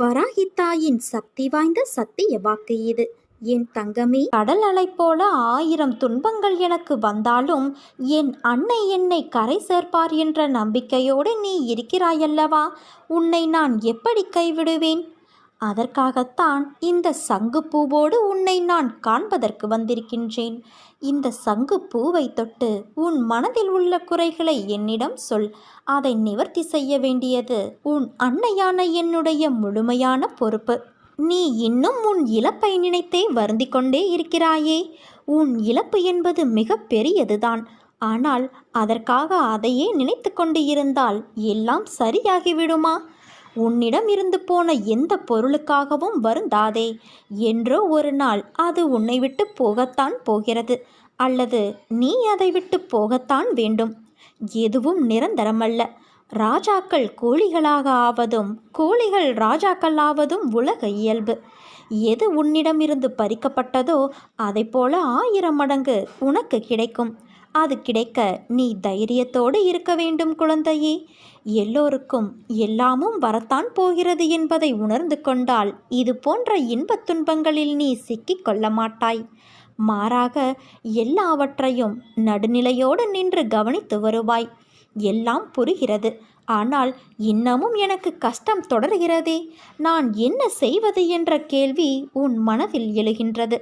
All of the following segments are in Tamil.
வராகி தாயின் சக்தி வாய்ந்த சத்திய வாக்கு இது. என் தங்கமே, கடல் அலை போல 1000 துன்பங்கள் எனக்கு வந்தாலும் என் அன்னை என்னை கரை சேர்ப்பார் என்ற நம்பிக்கையோடு நீ இருக்கிறாயல்லவா? உன்னை நான் எப்படி கைவிடுவேன்? அதற்காகத்தான் இந்த சங்கு பூவோடு உன்னை நான் காண்பதற்கு வந்திருக்கின்றேன். இந்த சங்கு பூவை தொட்டு உன் மனதில் உள்ள குறைகளை என்னிடம் சொல். அதை நிவர்த்தி செய்ய வேண்டியது உன் அன்னையான என்னுடைய முழுமையான பொறுப்பு. நீ இன்னும் உன் இழப்பை நினைத்தே வருந்தி கொண்டே இருக்கிறாயே. உன் இழப்பு என்பது மிக பெரியதுதான். ஆனால் அதற்காக அதையே நினைத்து கொண்டு இருந்தால் எல்லாம் சரியாகிவிடுமா? உன்னிடம் இருந்து போன எந்த பொருளுக்காகவும் வருந்தாதே. என்றோ ஒரு நாள் அது உன்னை விட்டு போகத்தான் போகிறது, அல்லது நீ அதை விட்டு போகத்தான் வேண்டும். எதுவும் நிரந்தரமல்ல. ராஜாக்கள் கூலிகளாக ஆவதும் கூலிகள் ராஜாக்கள் ஆவதும் உலக இயல்பு. எது உன்னிடமிருந்து பறிக்கப்பட்டதோ அதை போல 1000 மடங்கு உனக்கு கிடைக்கும். அது கிடைக்க நீ தைரியத்தோடு இருக்க வேண்டும் குழந்தையே. எல்லோருக்கும் எல்லாமும் வரத்தான் போகிறது என்பதை உணர்ந்து கொண்டால் இது போன்ற இன்பத் துன்பங்களில் நீ சிக்கிக் கொள்ள மாட்டாய். மாறாக எல்லாவற்றையும் நடுநிலையோடு நின்று கவனித்து வருவாய். எல்லாம் புரிகிறது. ஆனால் இன்னமும் எனக்கு கஷ்டம் தொடர்கிறதே, நான் என்ன செய்வது என்ற கேள்வி உன் மனதில் எழுகின்றது.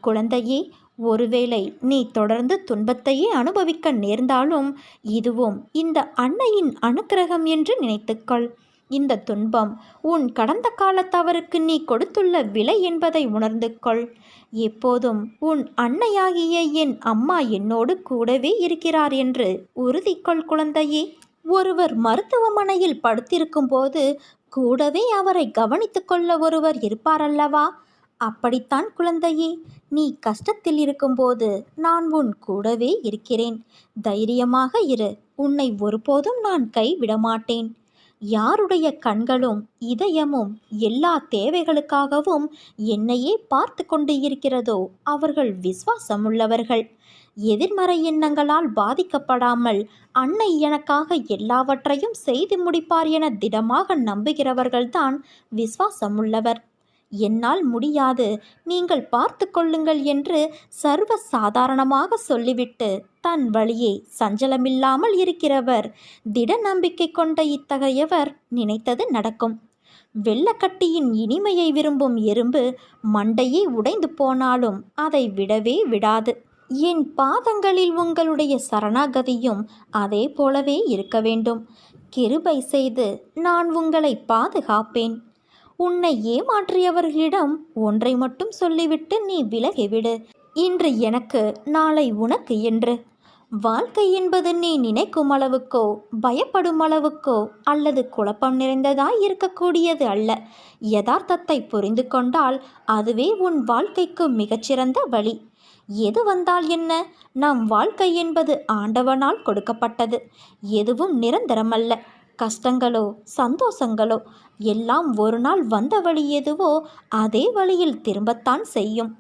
குழந்தையே, ஒருவேளை நீ தொடர்ந்து துன்பத்தையே அனுபவிக்க நேர்ந்தாலும் இதுவும் இந்த அன்னையின் அனுக்கிரகம் என்று நினைத்துக்கொள். இந்த துன்பம் உன் கடந்த கால தவறுக்கு நீ கொடுத்துள்ள விலை என்பதை உணர்ந்து கொள். எப்போதும் உன் அன்னையாகிய என் அம்மா என்னோடு கூடவே இருக்கிறார் என்று உறுதி கொள் குழந்தையே. ஒருவர் மருத்துவமனையில் படுத்திருக்கும் போது கூடவே அவரை கவனித்து கொள்ள ஒருவர் இருப்பாரல்லவா? அப்படித்தான் குழந்தையே, நீ கஷ்டத்தில் இருக்கும்போது நான் உன் கூடவே இருக்கிறேன். தைரியமாக இரு. உன்னை ஒருபோதும் நான் கைவிடமாட்டேன். யாருடைய கண்களும் இதயமும் எல்லா தேவைகளுக்காகவும் என்னையே பார்த்து கொண்டு இருக்கிறதோ அவர்கள் விசுவாசமுள்ளவர்கள். எதிர்மறை எண்ணங்களால் பாதிக்கப்படாமல் அன்னை எனக்காக எல்லாவற்றையும் செய்து முடிப்பார் என திடமாக நம்புகிறவர்கள்தான் விசுவாசமுள்ளவர். என்னால் முடியாது, நீங்கள் பார்த்து கொள்ளுங்கள் என்று சர்வ சாதாரணமாக சொல்லிவிட்டு தன் வழியே சஞ்சலமில்லாமல் இருக்கிறவர், திட நம்பிக்கை கொண்ட இத்தகையவர் நினைத்தது நடக்கும். வெள்ளக்கட்டியின் இனிமையை விரும்பும் எறும்பு மண்டையே உடைந்து போனாலும் அதை விடவே விடாது. என் பாதங்களில் உங்களுடைய சரணாகதியும் அதே போலவே இருக்க வேண்டும். கிருபை செய்து நான் உங்களை பாதுகாப்பேன். உன்னை ஏமாற்றியவர்களிடம் ஒன்றை மட்டும் சொல்லிவிட்டு நீ விலகிவிடு. இன்று எனக்கு, நாளை உனக்கு என்று. வாழ்க்கை என்பது நீ நினைக்கும் அளவுக்கோ பயப்படும் அளவுக்கோ அல்லது குழப்பம் நிறைந்ததாய் இருக்கக்கூடியது அல்ல. யதார்த்தத்தை புரிந்து கொண்டால் அதுவே உன் வாழ்க்கைக்கு மிகச்சிறந்த வழி. எது வந்தால் என்ன? நம் வாழ்க்கை என்பது ஆண்டவனால் கொடுக்கப்பட்டது. எதுவும் நிரந்தரமல்ல. கஷ்டங்களோ சந்தோஷங்களோ எல்லாம் ஒரு நாள் வந்த வழி எதுவோ அதே வழியில் திரும்பத்தான் செய்யும்.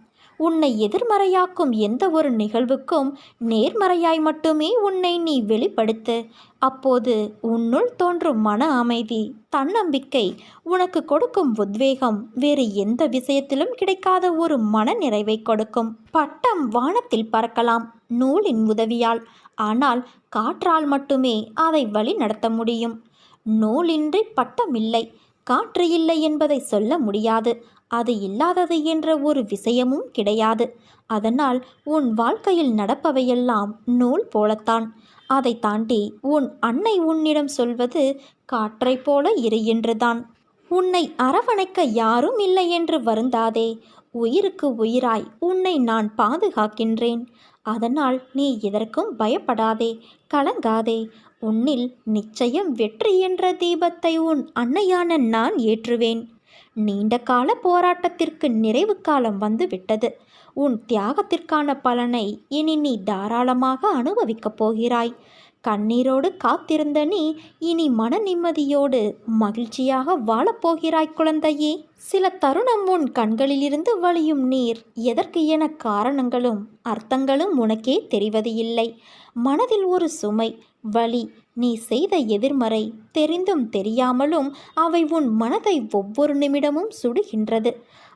உன்னை எதிர்மறையாக்கும் எந்த ஒரு நிகழ்வுக்கும் நேர்மறையாய் மட்டுமே உன்னை நீ வெளிப்படுத்து. அப்போது உன்னுள் தோன்றும் மன அமைதி, தன்னம்பிக்கை உனக்கு கொடுக்கும் உத்வேகம் வேறு எந்த விஷயத்திலும் கிடைக்காத ஒரு மன நிறைவை கொடுக்கும். பட்டம் வானத்தில் பறக்கலாம் நூலின் உதவியால். ஆனால் காற்றால் மட்டுமே அதை வழி நடத்த முடியும். நூலின்றி பட்டம் இல்லை. காற்று இல்லை என்பதை சொல்ல முடியாது. அது இல்லாதது என்ற ஒரு விஷயமும் கிடையாது. அதனால் உன் வாழ்க்கையில் நடப்பவையெல்லாம் நூல் போலத்தான். அதை தாண்டி உன் அன்னை உன்னிடம் சொல்வது காற்றைப் போல இரு என்றுதான். உன்னை அரவணைக்க யாரும் இல்லை என்று வருந்தாதே. உயிருக்கு உயிராய் உன்னை நான் பாதுகாக்கின்றேன். அதனால் நீ எதற்கும் பயப்படாதே, கலங்காதே. உன்னில் நிச்சயம் வெற்றி என்ற தீபத்தை உன் அன்னையான நான் ஏற்றுவேன். நீண்ட கால போராட்டத்திற்கு நிறைவு காலம் வந்து விட்டது. உன் தியாகத்திற்கான பலனை இனி நீ தாராளமாக அனுபவிக்கப் போகிறாய். கண்ணீரோடு காத்திருந்த நீ இனி மன நிம்மதியோடு மகிழ்ச்சியாக வாழப்போகிறாய் குழந்தையே. சில தருணம் உன் கண்களிலிருந்து வழியும் நீர் எதற்கு என காரணங்களும் அர்த்தங்களும் உனக்கே தெரிவது இல்லை. மனதில் ஒரு சுமை, வலி, நீ செய்த எதிர்மறை தெரிந்தும் தெரியாமலும் அவை உன் மனதை ஒவ்வொரு நிமிடமும் சுடுகின்றது.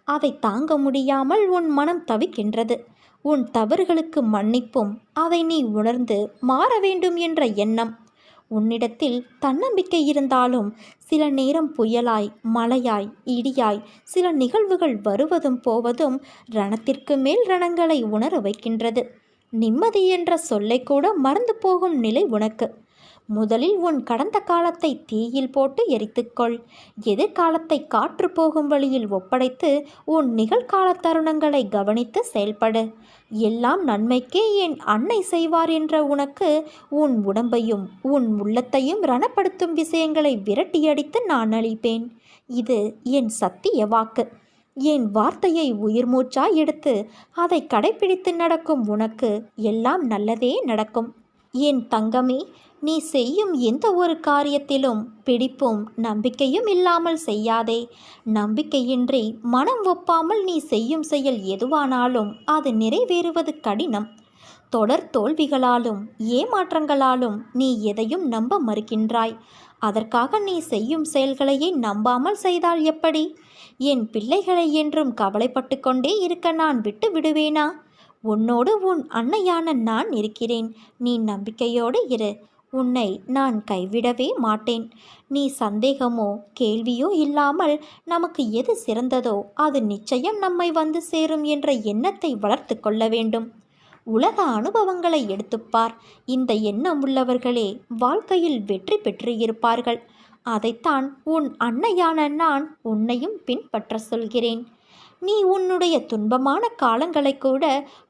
அதை தாங்க முடியாமல் உன் மனம் தவிக்கின்றது. உன் தவறுகளுக்கு மன்னிப்பும் அதை நீ உணர்ந்து மாற வேண்டும் என்ற எண்ணம். உன்னிடத்தில் தன்னம்பிக்கை இருந்தாலும் சில நேரம் புயலாய், மழையாய், இடியாய் சில நிகழ்வுகள் வருவதும் போவதும் ரணத்திற்கு மேல் ரணங்களை உணர வைக்கின்றது. நிம்மதி என்ற சொல்லை கூட மறந்து போகும் நிலை உனக்கு. முதலில் உன் கடந்த காலத்தை தீயில் போட்டு எரித்துக்கொள். எதிர்காலத்தை காற்று போகும் வழியில் ஒப்படைத்து உன் நிகழ்கால தருணங்களை கவனித்து செயல்படு. எல்லாம் நன்மைக்கே என் அன்னை செய்வார் என்ற உனக்கு உன் உடம்பையும் உன் உள்ளத்தையும் ரணப்படுத்தும் விஷயங்களை விரட்டியடித்து நான் அளிப்பேன். இது என் சத்திய வாக்கு. என் வார்த்தையை உயிர் மூச்சாய் எடுத்து அதை கடைப்பிடித்து நடக்கும் உனக்கு எல்லாம் நல்லதே நடக்கும். என் தங்கமே, நீ செய்யும் எந்த ஒரு காரியத்திலும் பிடிப்பும் நம்பிக்கையும் இல்லாமல் செய்யாதே. நம்பிக்கையின்றி மனம் ஒப்பாமல் நீ செய்யும் செயல் எதுவானாலும் அது நிறைவேறுவது கடினம். தொடர் தோல்விகளாலும் ஏமாற்றங்களாலும் நீ எதையும் நம்ப மறுக்கின்றாய். அதற்காக நீ செய்யும் செயல்களையே நம்பாமல் செய்தால் எப்படி? என் பிள்ளைகளை என்றும் கவலைப்பட்டு கொண்டே இருக்க நான் விட்டு விடுவேனா? உன்னோடு உன் அன்னையான நான் இருக்கிறேன். நீ நம்பிக்கையோடு இரு. உன்னை நான் கைவிடவே மாட்டேன். நீ சந்தேகமோ கேள்வியோ இல்லாமல் நமக்கு எது சிறந்ததோ அது நிச்சயம் நம்மை வந்து சேரும் என்ற எண்ணத்தை வளர்த்து கொள்ள வேண்டும். உலக அனுபவங்களை எடுத்துப்பார். இந்த எண்ணம் உள்ளவர்களே வாழ்க்கையில் வெற்றி பெற்று இருப்பார்கள். அதைத்தான் உன் அன்னையான நான் உன்னையும் பின்பற்ற சொல்கிறேன். நீ உன்னுடைய துன்பமான காலங்களை கூட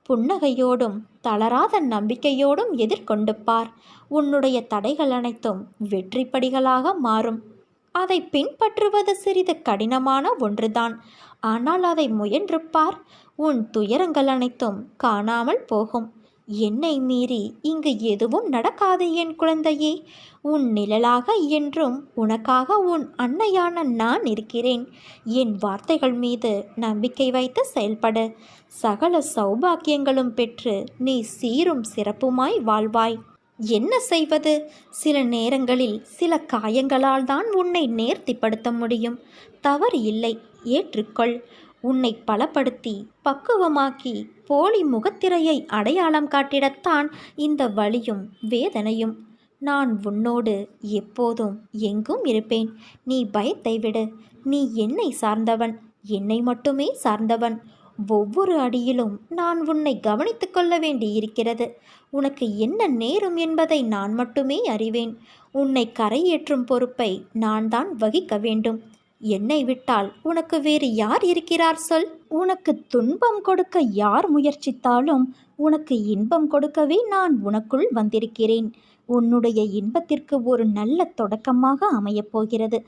புன்னகையோடும் தளராத நம்பிக்கையோடும் எதிர்கொண்டு பார். உன்னுடைய தடைகள் அனைத்தும் வெற்றிப்படிகளாக மாறும். அதை பின்பற்றுவது சிறிது கடினமான ஒன்றுதான். ஆனால் அதை முயன்று பார். உன் துயரங்கள் அனைத்தும் காணாமல் போகும். என்னை மீறி இங்கு எதுவும் நடக்காது என் குழந்தையே. உன் நிழலாக என்றும் உனக்காக உன் அன்னையான நான் இருக்கிறேன். என் வார்த்தைகள் மீது நம்பிக்கை வைத்து செயல்பட சகல சௌபாக்கியங்களும் பெற்று நீ சீரும் சிறப்புமாய் வாழ்வாய். என்ன செய்வது? சில நேரங்களில் சில காயங்களால் தான் உன்னை நேர்த்திப்படுத்த முடியும். தவறு இல்லை, ஏற்றுக்கொள். உன்னை பலப்படுத்தி பக்குவமாக்கி போலி முகத்திரையை அடையாளம் காட்டிடத்தான் இந்த வலியும் வேதனையும். நான் உன்னோடு எப்போதும் எங்கும் இருப்பேன். நீ பயத்தை விடு. நீ என்னை சார்ந்தவன், என்னை மட்டுமே சார்ந்தவன். ஒவ்வொரு அடியிலும் நான் உன்னை கவனித்து கொள்ள வேண்டியிருக்கிறது. உனக்கு என்ன நேரும் என்பதை நான் மட்டுமே அறிவேன். உன்னை கரையேற்றும் பொறுப்பை நான் தான் வகிக்க வேண்டும். என்னை விட்டால் உனக்கு வேறு யார் இருக்கிறார் சொல்? உனக்கு துன்பம் கொடுக்க யார் முயற்சித்தாலும் உனக்கு இன்பம் கொடுக்கவே நான் உனக்குள் வந்திருக்கிறேன். உன்னுடைய இன்பத்திற்கு ஒரு நல்ல தொடக்கமாக அமையப்போகிறது.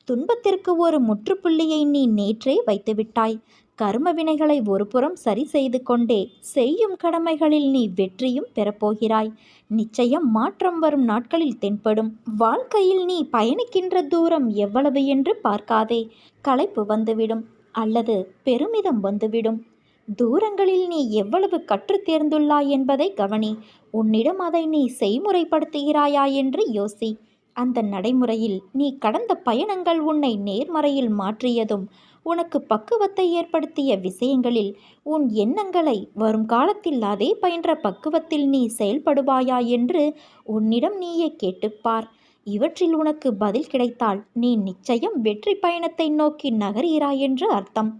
துன்பத்திற்கு ஒரு முற்றுப்புள்ளியை நீ நேற்றே வைத்துவிட்டாய். கர்ம வினைகளை ஒருபுறம் சரி செய்து கொண்டே செய்யும் கடமைகளில் நீ வெற்றியும் பெறப்போகிறாய். நிச்சயம் மாற்றம் வரும் நாட்களில் தென்படும். வாழ்க்கையில் நீ பயணிக்கின்ற தூரம் எவ்வளவு என்று பார்க்காதே. களைப்பு வந்துவிடும் அல்லது பெருமிதம் வந்துவிடும். தூரங்களில் நீ எவ்வளவு கற்று தேர்ந்துள்ளாய் என்பதை கவனி. உன்னிடம் அதை நீ செய்முறைப்படுத்துகிறாயா என்று யோசி. அந்த நடைமுறையில் நீ கடந்த பயணங்கள் உன்னை நேர்மறையில் மாற்றியதும் உனக்கு பக்குவத்தை ஏற்படுத்திய விஷயங்களில் உன் எண்ணங்களை வரும் காலத்தில் அதே பயின்ற பக்குவத்தில் நீ செயல்படுவாயா என்று உன்னிடம் நீயே கேட்டுப்பார். இவற்றில் உனக்கு பதில் கிடைத்தால் நீ நிச்சயம் வெற்றி பயணத்தை நோக்கி நகர்கிறாய் என்று அர்த்தம்.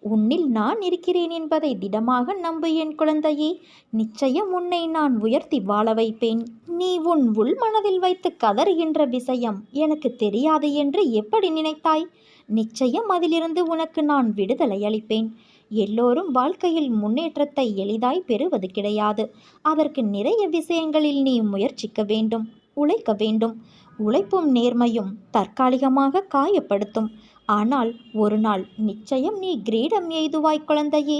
உன்னில் நான் இருக்கிறேன் என்பதை திடமாக நம்பு என் குழந்தையே. நிச்சயம் உன்னை நான் உயர்த்தி வாழ வைப்பேன். நீ உன் உள் மனதில் வைத்து கதறுகின்ற விஷயம் எனக்கு தெரியாது என்று எப்படி நினைத்தாய்? நிச்சயம் அதிலிருந்து உனக்கு நான் விடுதலை அளிப்பேன். எல்லோரும் வாழ்க்கையில் முன்னேற்றத்தை எளிதாய் பெறுவது கிடையாது. அதற்கு நிறைய விஷயங்களில் நீ முயற்சிக்க வேண்டும், உழைக்க வேண்டும். உழைப்பும் நேர்மையும் தற்காலிகமாக காயப்படுத்தும். ஆனால் ஒரு நாள் நிச்சயம் நீ கிரீடம் எய்துவாய் குழந்தையே.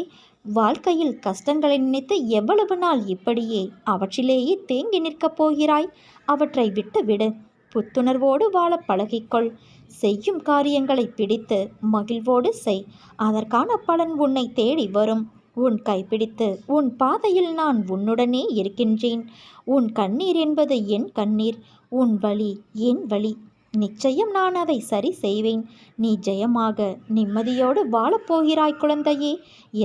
வாழ்க்கையில் கஷ்டங்களை நினைத்து எவ்வளவு நாள் இப்படியே அவற்றிலேயே தேங்கி நிற்கப் போகிறாய்? அவற்றை விட்டு விடு. புத்துணர்வோடு வாழ பழகிக்கொள். செய்யும் காரியங்களை பிடித்து மகிழ்வோடு செய். அதற்கான பலன் உன்னை தேடி வரும். உன் கைப்பிடித்து உன் பாதையில் நான் உன்னுடனே இருக்கின்றேன். உன் கண்ணீர் என்பது என் கண்ணீர், உன் வலி என் வலி. நிச்சயம் நான் அதை சரி செய்வேன். நீ ஜெயமாக நிம்மதியோடு வாழப்போகிறாய் குழந்தையே.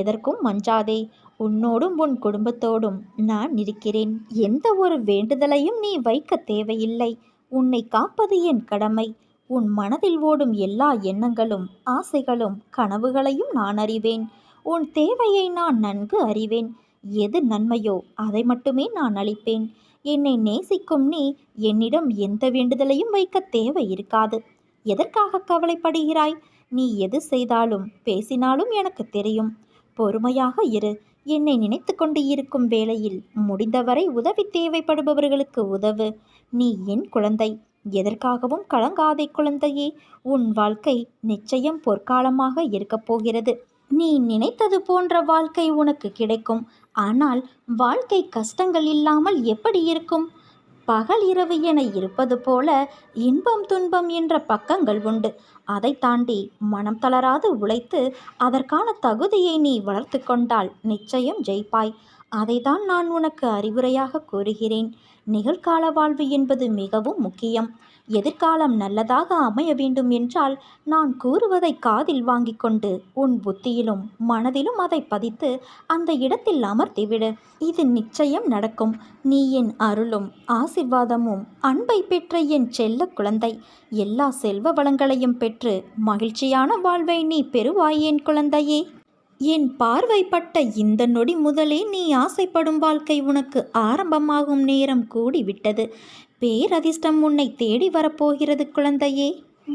எதற்கும் மஞ்சாதே. உன்னோடும் உன் குடும்பத்தோடும் நான் இருக்கிறேன். எந்த ஒரு வேண்டுதலையும் நீ வைக்க தேவையில்லை. உன்னை காப்பது என் கடமை. உன் மனதில் ஓடும் எல்லா எண்ணங்களும் ஆசைகளும் கனவுகளையும் நான் அறிவேன். உன் தேவையை நான் நன்கு அறிவேன். எது நன்மையோ அதை மட்டுமே நான் அளிப்பேன். என்னை நேசிக்கும் நீ என்னிடம் எந்த வேண்டுதலையும் வைக்க தேவை இருக்காது. எதற்காக கவலைப்படுகிறாய்? நீ எது செய்தாலும் பேசினாலும் எனக்கு தெரியும். பொறுமையாக இரு. என்னை நினைத்து கொண்டு இருக்கும் வேளையில் முடிந்தவரை உதவி தேவைப்படுபவர்களுக்கு உதவு. நீ என் குழந்தை. எதற்காகவும் கலங்காதே குழந்தையே. உன் வாழ்க்கை நிச்சயம் பொற்காலமாக இருக்கப் போகிறது. நீ நினைத்தது போன்ற வாழ்க்கை உனக்கு கிடைக்கும். ஆனால் வாழ்க்கை கஷ்டங்கள் இல்லாமல் எப்படி இருக்கும்? பகல் இரவு என இருப்பது போல இன்பம் துன்பம் என்ற பக்கங்கள் உண்டு. அதை தாண்டி மனம் தளராது உழைத்து அதற்கான தகுதியை நீ வளர்த்து கொண்டால் நிச்சயம் ஜெயிப்பாய். அதைதான் நான் உனக்கு அறிவுரையாக கூறுகிறேன். நிகழ்கால வாழ்வு என்பது மிகவும் முக்கியம். எதிர்காலம் நல்லதாக அமைய வேண்டும் என்றால் நான் கூறுவதை காதில் வாங்கி கொண்டு உன் புத்தியிலும் மனதிலும் அதை பதித்து அந்த இடத்தில் அமர்த்திவிடு. இது நிச்சயம் நடக்கும். நீ என் அருளும் ஆசிர்வாதமும் அன்பை பெற்ற என் செல்ல குழந்தை. எல்லா செல்வ வளங்களையும் பெற்று மகிழ்ச்சியான வாழ்வை நீ பெறுவாய் என் குழந்தையே. என் பார்வைப்பட்ட இந்த நொடி முதலே நீ ஆசைப்படும் வாழ்க்கை உனக்கு ஆரம்பமாகும் நேரம் கூடிவிட்டது. பேரதிர்ஷ்டம் உன்னை தேடி வரப்போகிறது குழந்தையே.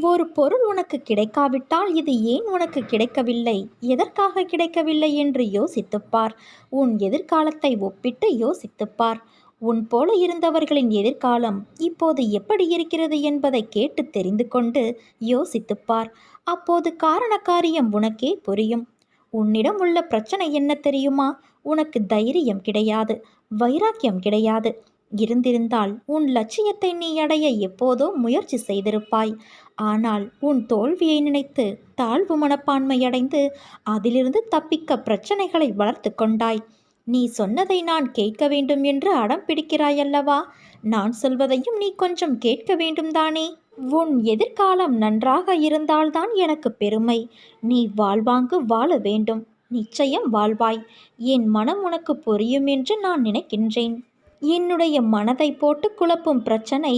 ஒரு பொருள் உனக்கு கிடைக்காவிட்டால் இது ஏன் உனக்கு கிடைக்கவில்லை, எதற்காக கிடைக்கவில்லை என்று யோசித்துப்பார். உன் எதிர்காலத்தை ஒப்பிட்டு யோசித்துப்பார். உன் போல இருந்தவர்களின் எதிர்காலம் இப்போது எப்படி இருக்கிறது என்பதை கேட்டு தெரிந்து கொண்டு யோசித்துப்பார். அப்போது காரண காரியம் உனக்கே புரியும். உன்னிடம் உள்ள பிரச்சனை என்ன தெரியுமா? உனக்கு தைரியம் கிடையாது, வைராக்கியம் கிடையாது. இருந்திருந்தால் உன் லட்சியத்தை நீ அடைய எப்போதோ முயற்சி செய்திருப்பாய். ஆனால் உன் தோல்வியை நினைத்து தாழ்வு மனப்பான்மை அடைந்து அதிலிருந்து தப்பிக்க பிரச்சனைகளை வளர்த்து கொண்டாய். நீ சொன்னதை நான் கேட்க வேண்டும் என்று அடம் பிடிக்கிறாயல்லவா? நான் சொல்வதையும் நீ கொஞ்சம் கேட்க வேண்டும் தானே? உன் எதிர்காலம் நன்றாக இருந்தால்தான் எனக்கு பெருமை. நீ வாழ்வாங்கு வாழ வேண்டும். நிச்சயம் வாழ்வாய். என் மனம் உனக்கு புரியும் என்று நான் நினைக்கின்றேன். என்னுடைய மனதை போட்டு குழப்பும் பிரச்சனை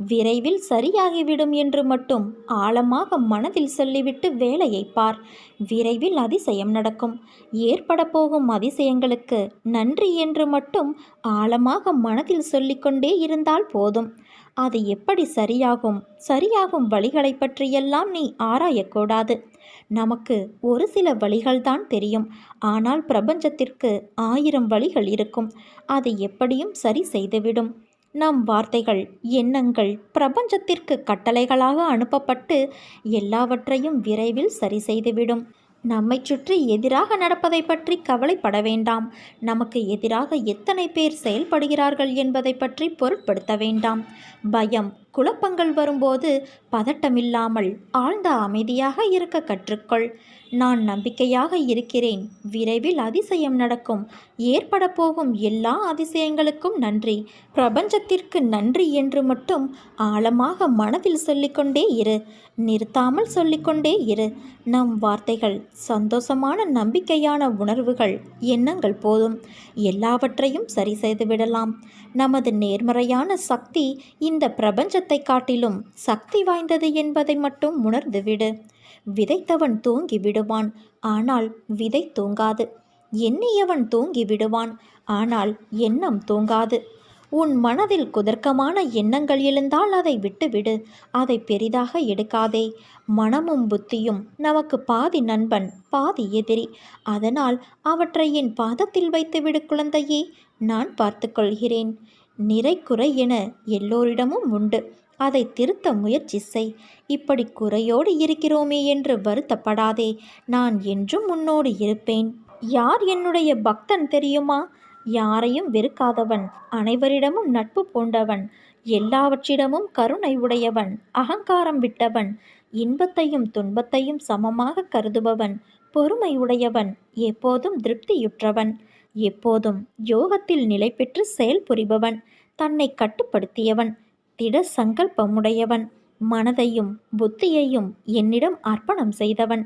விரைவில் சரியாகிவிடும் என்று மட்டும் ஆழமாக மனதில் சொல்லிவிட்டு வேலையை பார். விரைவில் அதிசயம் நடக்கும். ஏற்பட போகும் அதிசயங்களுக்கு நன்றி என்று மட்டும் ஆழமாக மனதில் சொல்லிக்கொண்டே இருந்தால் போதும். அது எப்படி சரியாகும் வழிகளை பற்றியெல்லாம் நீ ஆராயக்கூடாது. நமக்கு ஒரு சில வழிகள்தான் தெரியும். ஆனால் பிரபஞ்சத்திற்கு 1000 வழிகள் இருக்கும். அது எப்படியும் சரி செய்துவிடும். நம் வார்த்தைகள், எண்ணங்கள் பிரபஞ்சத்திற்கு கட்டளைகளாக அனுப்பப்பட்டு எல்லாவற்றையும் விரைவில் சரி செய்துவிடும். நம்மை சுற்றி எதிராக நடப்பதை பற்றி கவலைப்பட வேண்டாம். நமக்கு எதிராக எத்தனை பேர் செயல்படுகிறார்கள் என்பதை பற்றி பொருட்படுத்த வேண்டாம். பயம், குழப்பங்கள் வரும்போது பதட்டமில்லாமல் ஆழ்ந்த அமைதியாக இருக்க கற்றுக்கொள். நான் நம்பிக்கையாக இருக்கிறேன். விரைவில் அதிசயம் நடக்கும். ஏற்பட போகும் எல்லா அதிசயங்களுக்கும் நன்றி, பிரபஞ்சத்திற்கு நன்றி என்று மட்டும் ஆழமாக மனதில் சொல்லிக்கொண்டே இரு. நிறுத்தாமல் சொல்லிக்கொண்டே இரு. நம் வார்த்தைகள், சந்தோஷமான நம்பிக்கையான உணர்வுகள், எண்ணங்கள் போதும். எல்லாவற்றையும் சரி செய்துவிடலாம். நமது நேர்மறையான சக்தி இந்த பிரபஞ்சத்தை காட்டிலும் சக்தி வாய்ந்தது என்பதை மட்டும் உணர்ந்துவிடு. விதைத்தவன் தூங்கி விடுவான், ஆனால் விதை தூங்காது. எண்ணியவன் தூங்கி விடுவான், ஆனால் எண்ணம் தூங்காது. உன் மனதில் குதர்க்கமான எண்ணங்கள் எழுந்தால் அதை விட்டுவிடு. அதை பெரிதாக எடுக்காதே. மனமும் புத்தியும் நமக்கு பாதி நண்பன், பாதி எதிரி. அதனால் அவற்றை என் பாதத்தில் வைத்துவிடு குழந்தையே. நான் பார்த்து கொள்கிறேன். நிறை குறை என எல்லோரிடமும் உண்டு. அதை திருத்த முயற்சி செய். இப்படி குறையோடு இருக்கிறோமே என்று வருத்தப்படாதே. நான் என்றும் உன்னோடு இருப்பேன். யார் என்னுடைய பக்தன் தெரியுமா? யாரையும் வெறுக்காதவன், அனைவரிடமும் நட்பு பூண்டவன், எல்லாவற்றிடமும் கருணை உடையவன், அகங்காரம் விட்டவன், இன்பத்தையும் துன்பத்தையும் சமமாக கருதுபவன், பொறுமையுடையவன், எப்போதும் திருப்தியுற்றவன், எப்போதும் யோகத்தில் நிலை பெற்று செயல்புரிபவன், தன்னை கட்டுப்படுத்தியவன், திட சங்கல்பமுடையவன், மனதையும் புத்தியையும் என்னிடம் அர்ப்பணம் செய்தவன்,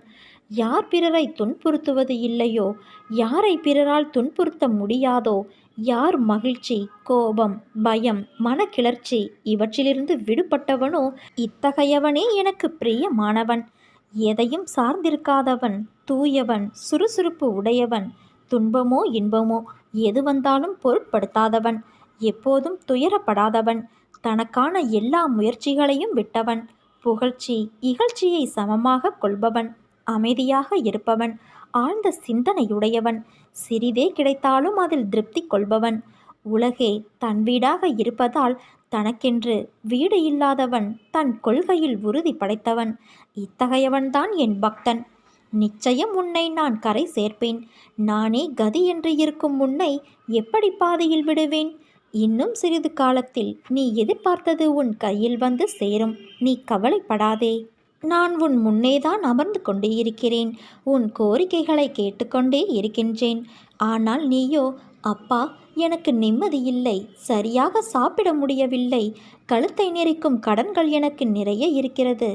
யார் பிறரை துன்புறுத்துவது இல்லையோ, யாரை பிறரால் துன்புறுத்த முடியாதோ, யார் மகிழ்ச்சி, கோபம், பயம், மனக்கிளர்ச்சி இவற்றிலிருந்து விடுபட்டவனோ, இத்தகையவனே எனக்கு பிரியமானவன். எதையும் சார்ந்திருக்காதவன், தூயவன், சுறுசுறுப்பு உடையவன், துன்பமோ இன்பமோ எது வந்தாலும் பொருட்படுத்தாதவன், எப்போதும் துயரப்படாதவன், தனக்கான எல்லா முயற்சிகளையும் விட்டவன், புகழ்ச்சி இகழ்ச்சியை சமமாக கொள்பவன், அமைதியாக இருப்பவன், ஆழ்ந்த சிந்தனையுடையவன், சிறிதே கிடைத்தாலும் அதில் திருப்தி கொள்பவன், உலகே தன் வீடாக இருப்பதால் தனக்கென்று வீடு இல்லாதவன், தன் கொள்கையில் உறுதி படைத்தவன், இத்தகையவன்தான் என் பக்தன். நிச்சயம் உன்னை நான் கரை சேர்ப்பேன். நானே கதி என்று இருக்கும் உன்னை எப்படி பாதையில் விடுவேன்? இன்னும் சிறிது காலத்தில் நீ எதிர்பார்த்தது உன் கையில் வந்து சேரும். நீ கவலைப்படாதே. நான் உன் முன்னேதான் அமர்ந்து கொண்டு இருக்கிறேன். உன் கோரிக்கைகளை கேட்டுக்கொண்டே இருக்கின்றேன். ஆனால் நீயோ, அப்பா, எனக்கு நிம்மதியில்லை, சரியாக சாப்பிட முடியவில்லை, கழுத்தை நெரிக்கும் கடன்கள் எனக்கு நிறைய இருக்கிறது,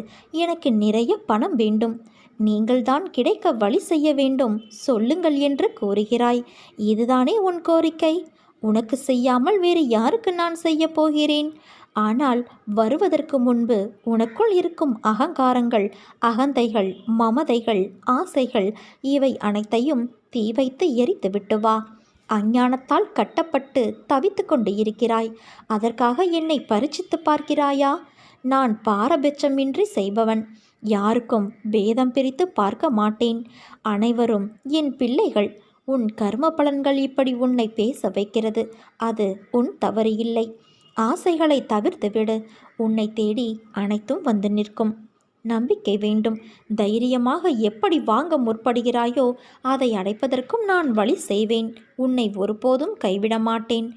எனக்கு நிறைய பணம் வேண்டும், நீங்கள்தான் கிடைக்க வழி செய்ய வேண்டும், சொல்லுங்கள் என்று கூறுகிறாய். இதுதானே உன் கோரிக்கை? உனக்கு செய்யாமல் வேறு யாருக்கு நான் செய்ய போகிறேன்? ஆனால் வருவதற்கு முன்பு உனக்குள் இருக்கும் அகங்காரங்கள், அகந்தைகள், மமதைகள், ஆசைகள் இவை அனைத்தையும் தீ வைத்து எரித்து விட்டு வா. அஞ்ஞானத்தால் கட்டப்பட்டு தவித்து கொண்டு இருக்கிறாய். அதற்காக என்னை பரீட்சித்து பார்க்கிறாயா? நான் பாரபட்சமின்றி செய்பவன். யாருக்கும் பேதம் பிரித்து பார்க்க மாட்டேன். அனைவரும் என் பிள்ளைகள். உன் கர்ம பலன்கள் இப்படி உன்னை பேச வைக்கிறது. அது உன் தவறு இல்லை. ஆசைகளை தவிர்த்து விடு. உன்னை தேடி அனைத்தும் வந்து நிற்கும். நம்பிக்கை வேண்டும். தைரியமாக எப்படி வாங்க முற்படுகிறாயோ அதை அடைப்பதற்கும் நான் வழி செய்வேன். உன்னை ஒருபோதும் கைவிட மாட்டேன்.